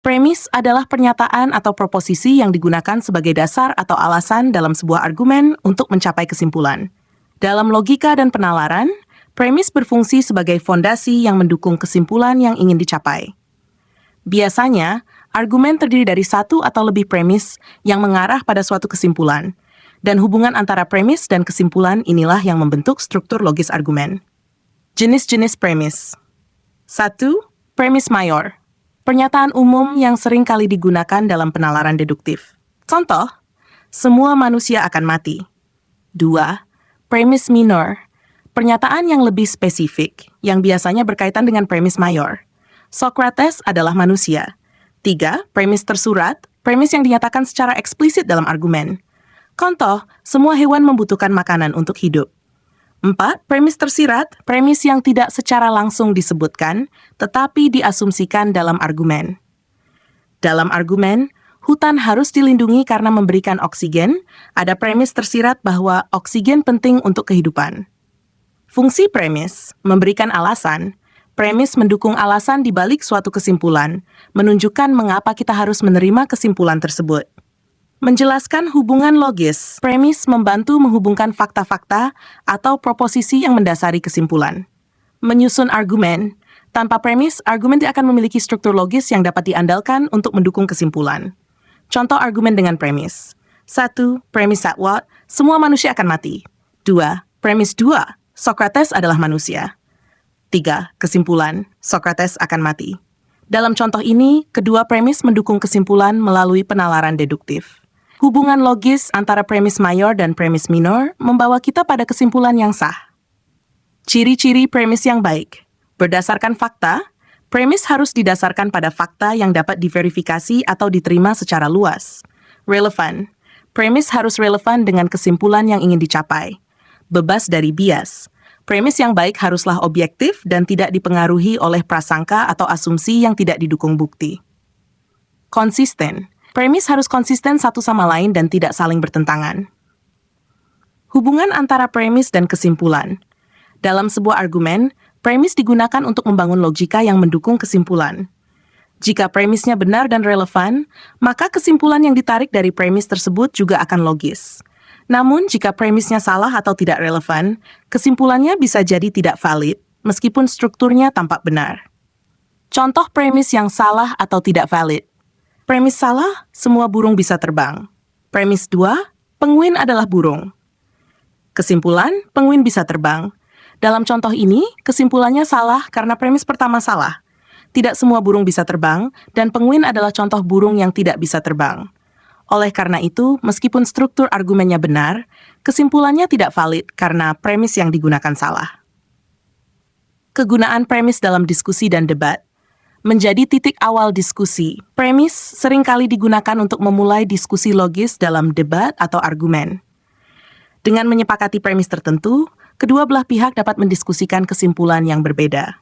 Premis adalah pernyataan atau proposisi yang digunakan sebagai dasar atau alasan dalam sebuah argumen untuk mencapai kesimpulan. Dalam logika dan penalaran, premis berfungsi sebagai fondasi yang mendukung kesimpulan yang ingin dicapai. Biasanya, argumen terdiri dari satu atau lebih premis yang mengarah pada suatu kesimpulan, dan hubungan antara premis dan kesimpulan inilah yang membentuk struktur logis argumen. Jenis-jenis premis. 1. Premis mayor. Pernyataan umum yang sering kali digunakan dalam penalaran deduktif. Contoh, semua manusia akan mati. 2. Premis minor. Pernyataan yang lebih spesifik, yang biasanya berkaitan dengan premis mayor. Socrates adalah manusia. 3. Premis tersurat, premis yang dinyatakan secara eksplisit dalam argumen. Contoh, semua hewan membutuhkan makanan untuk hidup. 4. Premis tersirat, premis yang tidak secara langsung disebutkan, tetapi diasumsikan dalam argumen. Dalam argumen, hutan harus dilindungi karena memberikan oksigen, ada premis tersirat bahwa oksigen penting untuk kehidupan. Fungsi premis, memberikan alasan, premis mendukung alasan di balik suatu kesimpulan, menunjukkan mengapa kita harus menerima kesimpulan tersebut. Menjelaskan hubungan logis, premis membantu menghubungkan fakta-fakta atau proposisi yang mendasari kesimpulan. Menyusun argumen, tanpa premis, argumen tidak akan memiliki struktur logis yang dapat diandalkan untuk mendukung kesimpulan. Contoh argumen dengan premis. 1. Premis that what? Semua manusia akan mati. 2. Premis 2. Socrates adalah manusia. 3. Kesimpulan, Socrates akan mati. Dalam contoh ini, kedua premis mendukung kesimpulan melalui penalaran deduktif. Hubungan logis antara premis mayor dan premis minor membawa kita pada kesimpulan yang sah. Ciri-ciri premis yang baik. Berdasarkan fakta, premis harus didasarkan pada fakta yang dapat diverifikasi atau diterima secara luas. Relevan. Premis harus relevan dengan kesimpulan yang ingin dicapai. Bebas dari bias. Premis yang baik haruslah objektif dan tidak dipengaruhi oleh prasangka atau asumsi yang tidak didukung bukti. Konsisten. Premis harus konsisten satu sama lain dan tidak saling bertentangan. Hubungan antara premis dan kesimpulan. Dalam sebuah argumen, premis digunakan untuk membangun logika yang mendukung kesimpulan. Jika premisnya benar dan relevan, maka kesimpulan yang ditarik dari premis tersebut juga akan logis. Namun, jika premisnya salah atau tidak relevan, kesimpulannya bisa jadi tidak valid, meskipun strukturnya tampak benar. Contoh premis yang salah atau tidak valid. Premis salah, semua burung bisa terbang. Premis 2, penguin adalah burung. Kesimpulan, penguin bisa terbang. Dalam contoh ini, kesimpulannya salah karena premis pertama salah. Tidak semua burung bisa terbang, dan penguin adalah contoh burung yang tidak bisa terbang. Oleh karena itu, meskipun struktur argumennya benar, kesimpulannya tidak valid karena premis yang digunakan salah. Kegunaan premis dalam diskusi dan debat. Menjadi titik awal diskusi, premis seringkali digunakan untuk memulai diskusi logis dalam debat atau argumen. Dengan menyepakati premis tertentu, kedua belah pihak dapat mendiskusikan kesimpulan yang berbeda.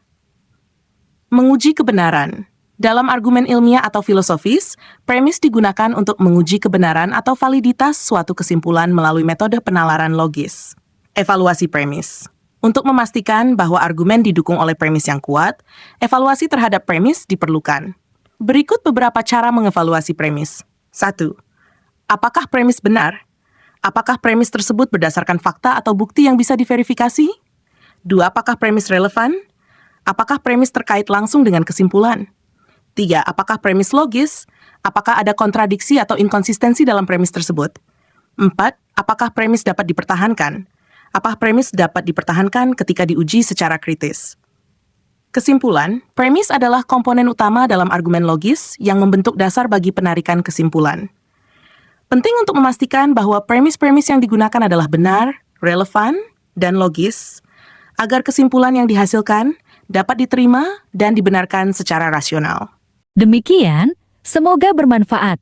Menguji kebenaran. Dalam argumen ilmiah atau filosofis, premis digunakan untuk menguji kebenaran atau validitas suatu kesimpulan melalui metode penalaran logis. Evaluasi premis. Untuk memastikan bahwa argumen didukung oleh premis yang kuat, evaluasi terhadap premis diperlukan. Berikut beberapa cara mengevaluasi premis. 1. Apakah premis benar? Apakah premis tersebut berdasarkan fakta atau bukti yang bisa diverifikasi? 2. Apakah premis relevan? Apakah premis terkait langsung dengan kesimpulan? 3. Apakah premis logis? Apakah ada kontradiksi atau inkonsistensi dalam premis tersebut? 4. Apakah premis dapat dipertahankan? Apakah premis dapat dipertahankan ketika diuji secara kritis? Kesimpulan, premis adalah komponen utama dalam argumen logis yang membentuk dasar bagi penarikan kesimpulan. Penting untuk memastikan bahwa premis-premis yang digunakan adalah benar, relevan, dan logis, agar kesimpulan yang dihasilkan dapat diterima dan dibenarkan secara rasional. Demikian, semoga bermanfaat.